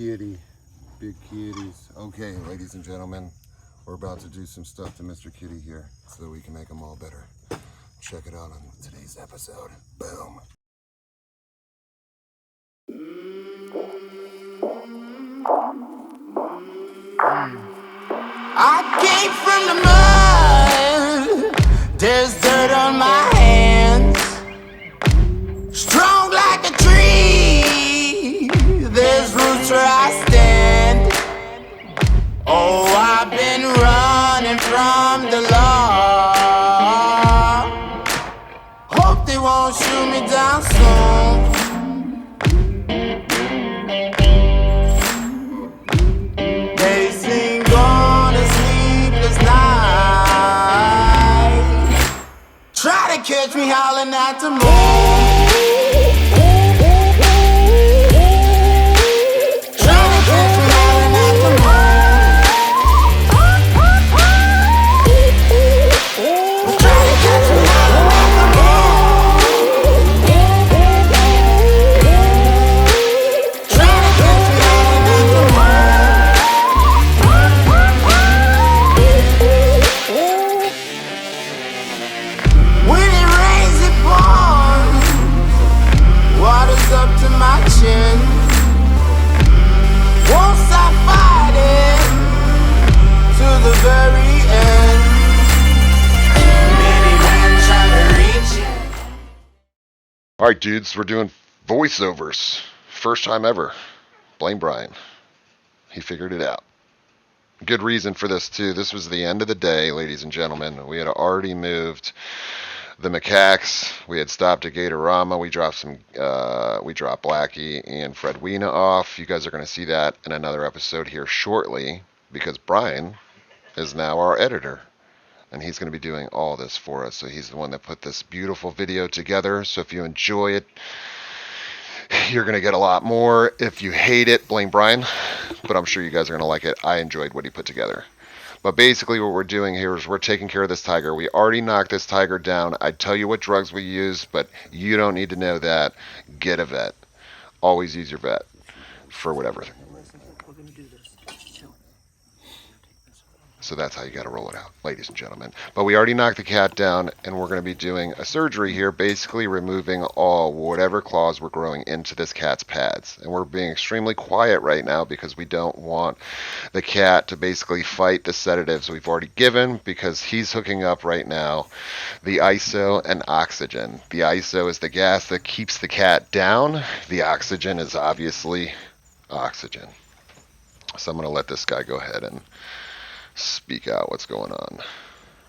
kitty. Big kitties. Okay, ladies and gentlemen, we're about to do some stuff to Mr. Kitty here so that we can make them all better. Check it out on today's episode. Boom. I came from the mud. There's dirt on my hands. Strong like a tree. There's roots where I stand. Oh, I've been running from the law. Hope they won't shoot me down soon. They sing on a sleepless night. Try to catch me howling at the moon. Try to catch me howling at the moon. Try to catch me howling at the moon. Try to catch me howling at the moon. When it rains, it pours. Water's up to my chin. Won't stop fighting to the very end. Many men try to reach it. All right, dudes, we're doing voiceovers. First time ever. Blame Brian. He figured it out. Good reason for this, too. This was the end of the day, ladies and gentlemen. We had already moved the macaques. We had stopped at Gatorama. We dropped Blackie and Fred Weena off. You guys are going to see that in another episode here shortly because Brian is now our editor. And he's going to be doing all this for us. So he's the one that put this beautiful video together. So if you enjoy it, you're going to get a lot more. If you hate it, blame Brian. But I'm sure you guys are going to like it. I enjoyed what he put together. But basically what we're doing here is we're taking care of this tiger. We already knocked this tiger down. I'd tell you what drugs we use, but you don't need to know that. Get a vet. Always use your vet for whatever. So that's how you got to roll it out, ladies and gentlemen. But we already knocked the cat down, and we're going to be doing a surgery here, basically removing whatever claws were growing into this cat's pads. And we're being extremely quiet right now because we don't want the cat to basically fight the sedatives we've already given because he's hooking up right now the ISO and oxygen. The ISO is the gas that keeps the cat down. The oxygen is obviously oxygen. So I'm going to let this guy go ahead and speak out what's going on.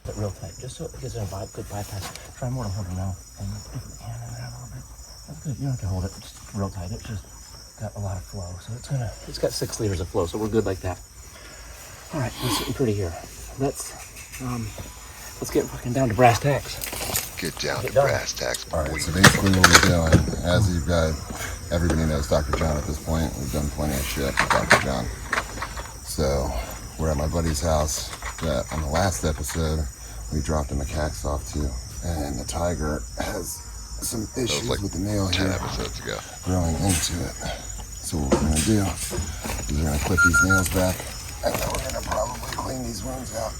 But real tight, just so it gives it a good bypass. Try more to hold it now. And put your hand in there a little bit. That's good. You don't have to hold it just real tight. It just got a lot of flow. So it's got 6 liters of flow, so we're good like that. All right, we're sitting pretty here. Let's get fucking down to brass tacks. Get down to brass tacks. All right, so basically what we're doing, as you've got, everybody knows Dr. John at this point. We've done plenty of shit with Dr. John. So we're at my buddy's house that on the last episode we dropped the macaques off to, and the tiger has some issues with the nail 10 here episodes ago growing into it. So what we're gonna do is we're gonna clip these nails back, and then we're gonna probably clean these wounds out.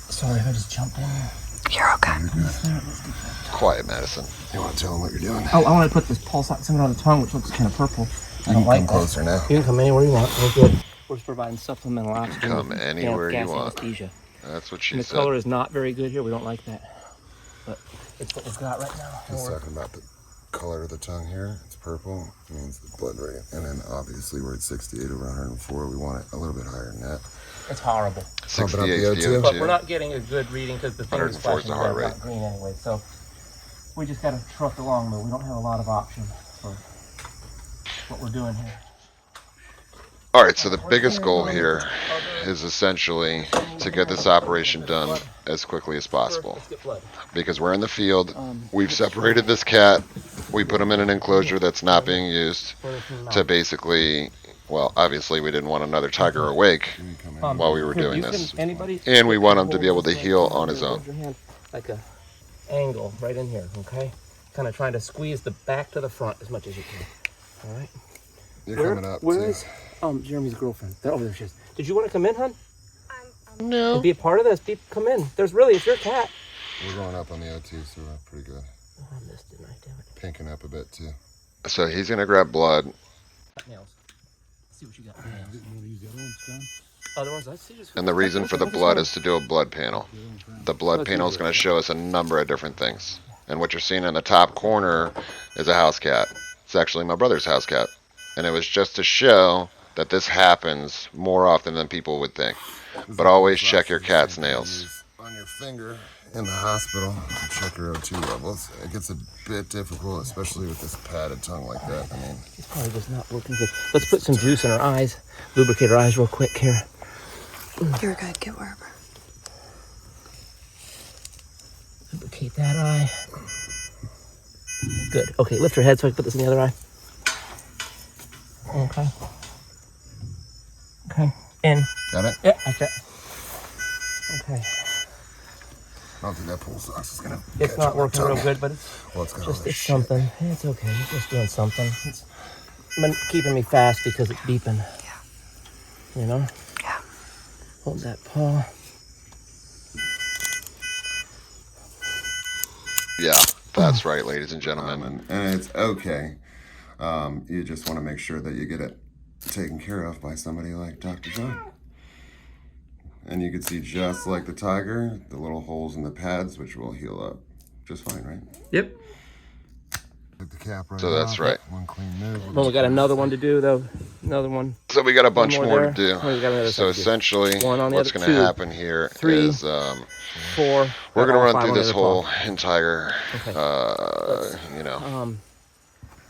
Sorry if I just jumped in there. You're okay. You're good. Quiet, Madison. You want to tell them what you're doing? Oh, I want to put this pulse oximeter on the tongue, which looks kind of purple. I don't like Come closer now. You can come anywhere you want. We're good. We're just providing supplemental oxygen. Come anywhere you want. Anesthesia. That's what she And the said. color is not very good here. We don't like that. But it's what we've got right now. Just talking about the color of the tongue here. It's purple. It means the blood rate. And then obviously we're at 68 over 104. We want it a little bit higher than that. It's horrible. 68 VO2. VO2. But we're not getting a good reading because the thing is 104 is flashing the heart red, rate. not green anyway. So we just got to truck along, but we don't have a lot of options for what we're doing here. All right, so the biggest goal here is essentially to get this operation done as quickly as possible. Let's get blood. Because we're in the field, we've separated this cat, we put him in an enclosure that's not being used to basically, well, obviously we didn't want another tiger awake while we were doing this. And we want him to be able to heal on his own. Hold your hand like a angle right in here, okay? Kind of trying to squeeze the back to the front as much as you can. All right. You're coming up Where too. is Jeremy's girlfriend. They're over there. She is. Did you want to come in, hon? No. And be a part of this? Come in. It's your cat. We're going up on the O2, so we're pretty good. Oh, I missed it. Damn it. Pinking up a bit too. So he's gonna grab blood. Nails. Let's see what you got. Other ones I see. And the reason for the blood is to do a blood panel. The blood panel is going to show us a number of different things. And what you're seeing in the top corner is a house cat. It's actually my brother's house cat. And it was just to show that this happens more often than people would think. But always check your cat's nails. On your finger in the hospital to check your O2 levels. It gets a bit difficult, especially with this padded tongue like that. I mean, He's probably just not working good. Let's put some juice in her eyes. Lubricate her eyes real quick here. You're good. Get wherever. Lubricate that eye. Good. Okay, lift her head so I can put this in the other eye. Okay. Okay. In. got it? Yeah, like that. Okay. I don't think that pulse ox is gonna. It's not working real good, but it's Well, it's got all just this it's shit. something. It's okay. It's just doing something. It's been keeping me fast because it's beeping. Yeah. You know? Yeah. Hold that paw. Yeah, that's right, ladies and gentlemen. And it's okay. You just want to make sure that you get it taken care of by somebody like Dr. John. And you can see, just like the tiger, the little holes in the pads, which will heal up just fine, right? Yep. Get the cap right So that's off. right. One clean move. Well, we got another one to do, though. Another one. So we got a bunch more more to there. do. Oh, we got another So side to do. essentially, One on the what's other- going to two, happen here three, is 4. we're going to all run 5 through on the this other whole paw. entire,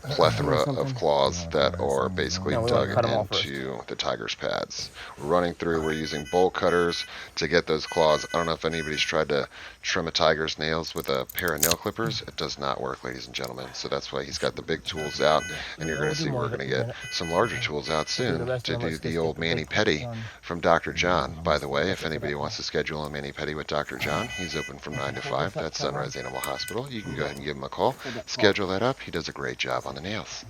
plethora something? of claws that are basically No, we dug wanna cut 'em off first. into the tiger's pads. We're running through, we're using bolt cutters to get those claws. I don't know if anybody's tried to trim a tiger's nails with a pair of nail clippers. It does not work, ladies and gentlemen. So that's why he's got the big tools out, and you're going to see we're going to get some larger tools out soon to do the old Mani Pedi from Dr. John. By the way, if anybody wants to schedule a Mani Pedi with Dr. John, he's open from 9 to 5. That's Sunrise Animal Hospital. You can go ahead and give him a call. Schedule that up. He does a great job on the nails.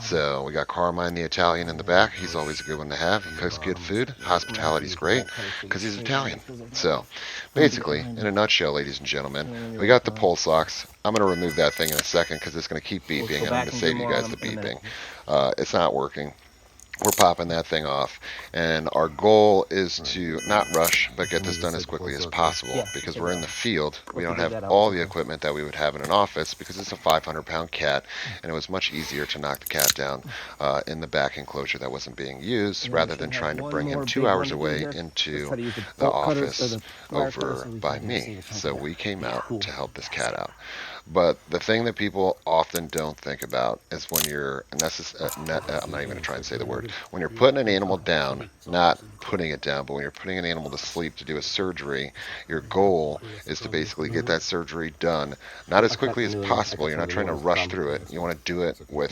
So we got Carmine the Italian in the back. He's always a good one to have. He cooks good food. Hospitality's great because he's Italian. So basically, in a nutshell, ladies and gentlemen, we got the pulse ox. I'm going to remove that thing in a second because it's going to keep beeping, and I'm going to save you guys the beeping. It's not working. We're popping that thing off, and our goal is to not rush, but get this done as quickly as possible, because we're in the field. We don't have all the equipment that we would have in an office, because it's a 500-pound cat, and it was much easier to knock the cat down in the back enclosure that wasn't being used, rather than trying to bring him 2 hours away into the office over by me. So we came out to help this cat out. But the thing that people often don't think about is when you're I'm not even going to try and say the word. When you're putting an animal down, not putting it down, but when you're putting an animal to sleep to do a surgery, your goal is to basically get that surgery done, not as quickly as possible. You're not trying to rush through it. You want to do it with,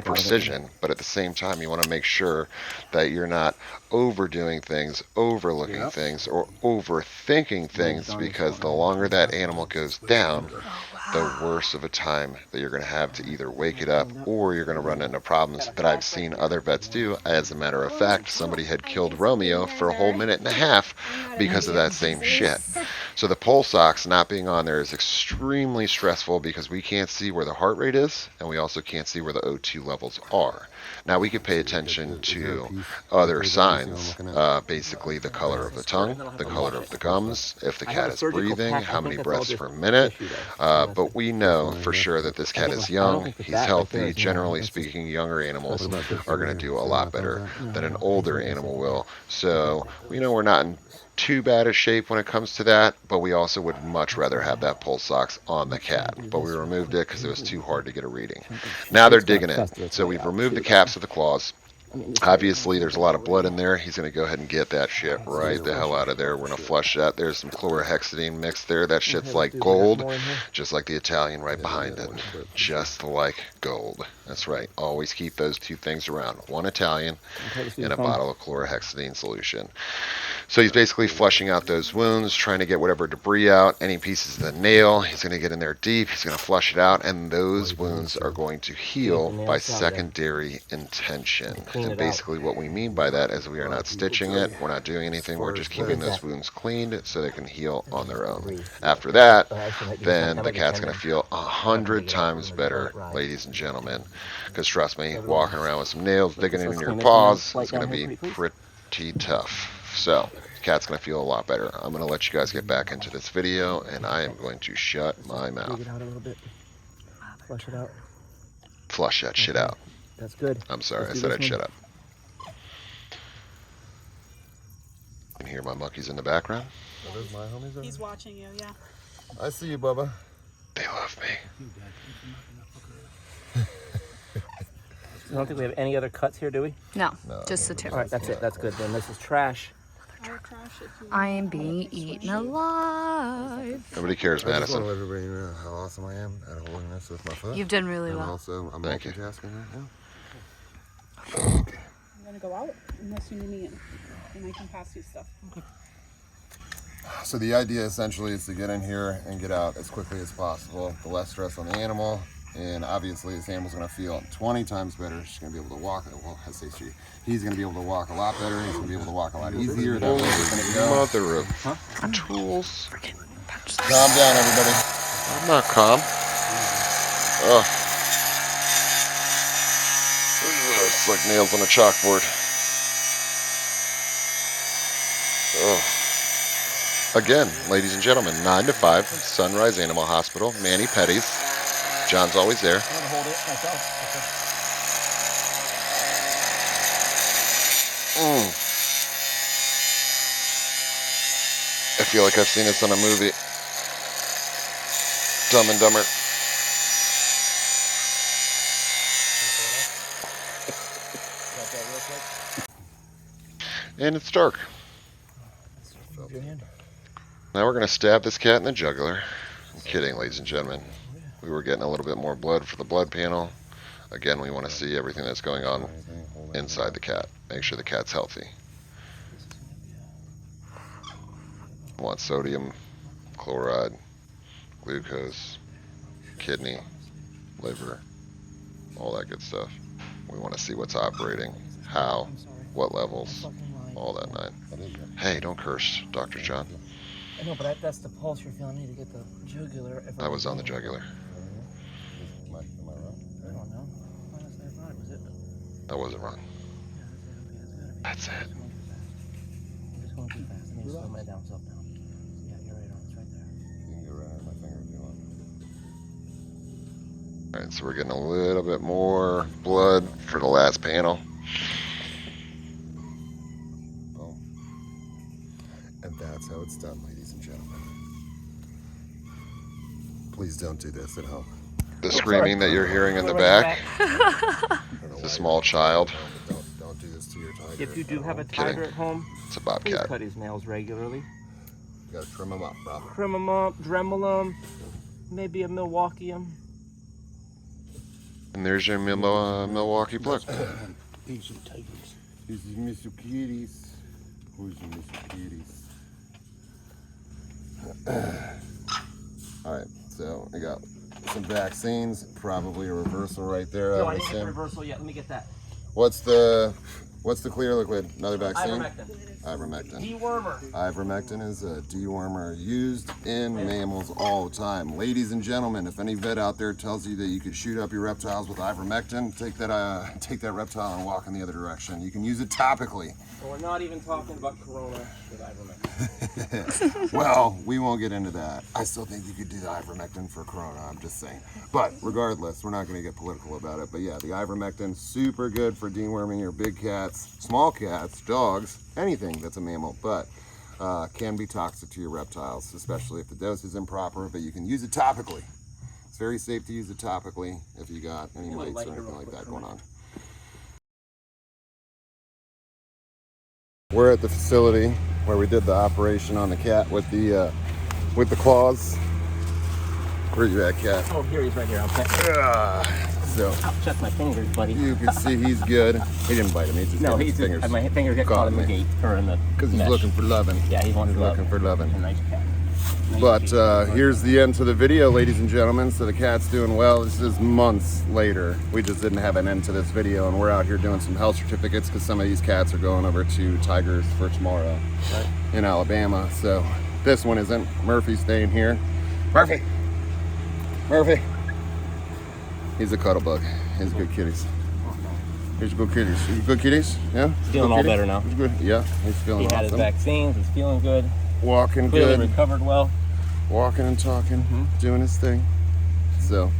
precision, but at the same time, you want to make sure that you're not overdoing things, overlooking things, or overthinking things, because the longer that animal goes down, the worse of a time that you're going to have to either wake it up, or you're going to run into problems that I've seen other vets do. As a matter of fact, somebody had killed Romeo for a whole minute and a half because of that same shit. So the pulse ox not being on there is extremely stressful, because we can't see where the heart rate is, and we also can't see where the O2 levels are. Now we could pay attention to other signs, basically the color of the tongue, the color of the gums, if the cat is breathing, how many breaths per minute. But we know for sure that this cat is young, he's healthy. Generally speaking, younger animals are going to do a lot better than an older animal will. So we know we're not in too bad a shape when it comes to that, but we also would much rather have that pulse ox on the cat. But we removed it because it was too hard to get a reading. Now they're digging in. So we've removed the caps of the claws. Obviously, there's a lot of blood in there. He's going to go ahead and get that shit right the hell out of there. We're going to flush that. There's some chlorhexidine mixed there. That shit's like gold, just like the Italian right behind it. Just like gold. That's right. Always keep those two things around. One Italian and a bottle of chlorhexidine solution. So he's basically flushing out those wounds, trying to get whatever debris out, any pieces of the nail. He's going to get in there deep. He's going to flush it out, and those wounds are going to heal by secondary intention. clean And it basically what we mean by that is we are not stitching it, we're not doing anything, we're just keeping those wounds cleaned so they can heal on their own. After that, then the cat's going to feel 100 times better, ladies and gentlemen. Because trust me, walking around with some nails digging in your paws is going to be pretty tough. So, the cat's going to feel a lot better. I'm going to let you guys get back into this video, and I am going to shut my mouth. Dig it out a little bit. Flush it out. Flush that shit out. That's good. I'm sorry, I said I'd shut up. You can hear my monkeys in the background. Oh, there's my homies over. He's watching you, yeah. I see you, Bubba. They love me. I don't think we have any other cuts here, do we? No, No, just the two. All right, that's it. That's good. Then this is trash. I'll trash it if you I am being eaten alive. Nobody cares, I just want Madison. to let everybody know how awesome I am at holding this with my foot. You've done really And well. also, I'm Thank you. multitasking right now. I'm gonna go out unless you need me in. And I can pass you stuff. So the idea essentially is to get in here and get out as quickly as possible. The less stress on the animal, and obviously this animal's going to feel 20 times better. She's going to be able to walk. Well, I say she. He's going to be able to walk a lot better. He's going to be able to walk a lot easier. That way it's going to go. Mother of tools. Calm down, everybody. I'm not calm. Ugh. It's like nails on a chalkboard. Ugh. Again, ladies and gentlemen, 9 to 5, Sunrise Animal Hospital, Mani Pedi's. John's always there. I'm gonna hold it myself. I feel like I've seen this on a movie. Dumb and Dumber. And it's dark. Your hand. Now we're going to stab this cat in the jugular. I'm kidding, ladies and gentlemen. We were getting a little bit more blood for the blood panel. Again, we want to see everything that's going on inside the cat. Make sure the cat's healthy. We want sodium, chloride, glucose, kidney, liver, all that good stuff. We want to see what's operating, how, what levels, all that nine. Hey, don't curse, Dr. John. I know, but that's the pulse you're feeling. I need to get the jugular. I was on the jugular. Am I wrong? I don't know. Honestly, I thought it was it. I wasn't wrong. That's it. I'm just going too fast. I need to slow my down self down. Yeah, you're right on. It's right there. You can get right under my finger if you want. Alright, so we're getting a little bit more blood for the last panel. Boom. And that's how it's done, ladies and gentlemen. Please don't do this at home. The screaming that you're hearing in the back is a small child. Don't do this to your tiger. If you do have a Kidding. tiger at home, It's a please bobcat. cut his nails regularly. You gotta trim them up, bro. Trim them up, Dremel them, maybe a Milwaukee 'em. And there's your Milwaukee plug. These are tigers. These are Mr. Kitties. Who's your Mr. Kitties? Alright, so we got some vaccines, probably a reversal right there. No, I I would didn't get the assume. reversal yet. Let me get that. What's the clear liquid? Another vaccine? Ivermectin. Ivermectin. Dewormer. Ivermectin is a dewormer used in mammals all the time. Ladies and gentlemen, if any vet out there tells you that you could shoot up your reptiles with ivermectin, take that reptile and walk in the other direction. You can use it topically. So we're not even talking about Corona with ivermectin. Well, we won't get into that. I still think you could do the ivermectin for corona, I'm just saying. But regardless, we're not going to get political about it. But yeah, the ivermectin, super good for deworming your big cats, small cats, dogs, anything that's a mammal, but can be toxic to your reptiles, especially if the dose is improper, but you can use it topically. It's very safe to use it topically if you got any lights or anything like that going on. We're at the facility where we did the operation on the cat with the claws. Where you at, cat? Oh, here he's right here. Okay. So Ow, check my fingers, buddy. you can see he's good. He didn't bite him. He just No, his he's fingers. just, my fingers get caught in the me. gate or in the Because he's mesh. looking for loving. Yeah, he wants He's love. looking for loving. A nice cat. But here's the end to the video, ladies and gentlemen. So the cat's doing well. This is months later. We just didn't have an end to this video, and we're out here doing some health certificates because some of these cats are going over to Tigers for tomorrow in Alabama. So this one isn't. Murphy's staying here. Murphy! He's a cuddle bug. He's good kitties. Here's good kitties. You good kitties? Yeah? Feeling all better now. He's good. Yeah, he's feeling He had his vaccines. He's feeling good. Walking Clearly good. recovered well. Walking and talking, doing his thing. So